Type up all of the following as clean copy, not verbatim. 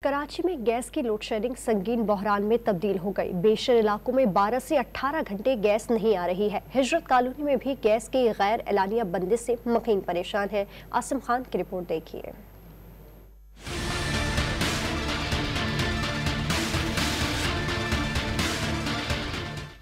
कराची में गैस की load shedding संगीन बहरान में तब्दील हो गई। बेशर इलाकों में 12 से 18 घंटे गैस नहीं आ रही है। हिजरत कॉलोनी में भी गैस की गैर एलानिया बंदिश से मकीन परेशान है। आसिम खान की रिपोर्ट देखिए।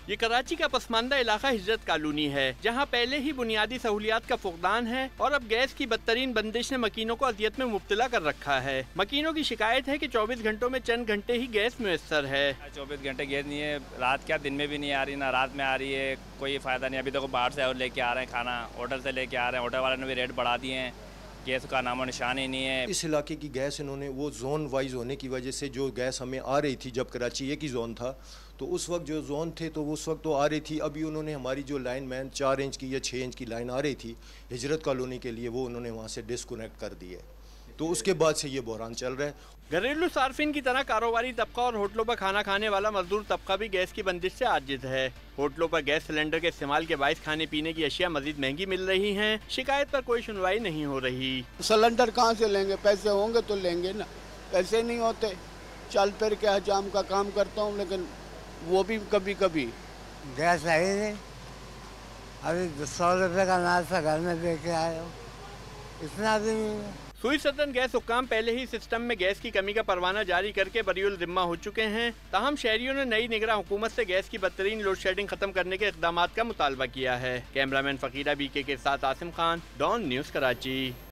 ये कराची का पसमानदा इलाका हिजरत कॉलोनी है, जहाँ पहले ही बुनियादी सहूलियात का फुकदान है और अब गैस की बदतरीन बंदिश ने मकीनों को अजियत में मुब्तला कर रखा है। मकीनों की शिकायत है कि 24 घंटों में चंद घंटे ही गैस मुयस्सर है। 24 घंटे गैस नहीं है, रात क्या दिन में भी नहीं आ रही, ना रात में आ रही है, कोई फ़ायदा नहीं। अभी देखो बाहर से और लेके आ रहे हैं खाना, होटल से लेके आ रहे हैं, होटल वाले ने भी रेट बढ़ा दिए हैं, गैस का नामो निशान ही नहीं है। इस इलाके की गैस इन्होंने वो जोन वाइज होने की वजह से जो गैस हमें आ रही थी, जब कराची एक ही जोन था तो उस वक्त जो जोन थे तो उस वक्त तो आ रही थी। अभी उन्होंने हमारी जो लाइन मैन 4 इंच की या 6 इंच की लाइन आ रही थी हिजरत कॉलोनी के लिए, वो उन्होंने वहाँ से डिस्कनेक्ट कर दी है। तो उसके बाद से ये बहरान चल रहा है। घरेलू सार्फिन की तरह कारोबारी तबका और होटलों पर खाना खाने वाला मजदूर तबका भी गैस की बंदिश से आजिज है। होटलों पर गैस सिलेंडर के इस्तेमाल के बायस खाने पीने की अशिया मजीद महंगी मिल रही हैं। शिकायत पर कोई सुनवाई नहीं हो रही। सिलेंडर कहाँ से लेंगे? पैसे होंगे तो लेंगे ना, पैसे नहीं होते। चल फिर के हजाम का काम करता हूँ, लेकिन वो भी कभी कभी गैस है ही नहीं। अभी 100 रुपये का नाश्ता घर में दे के आए हो, इतना भी नहीं है। सुई सदन गैस हुक्काम पहले ही सिस्टम में गैस की कमी का परवाना जारी करके बरीउल जिम्मा हो चुके हैं। ताहम शहरियों ने नई निगरान हुकूमत से गैस की बदतरीन लोड शेडिंग खत्म करने के इक़दामात का मुतालबा किया है। कैमरामैन फ़कीरा बीके के साथ आसिम खान, डॉन न्यूज़ कराची।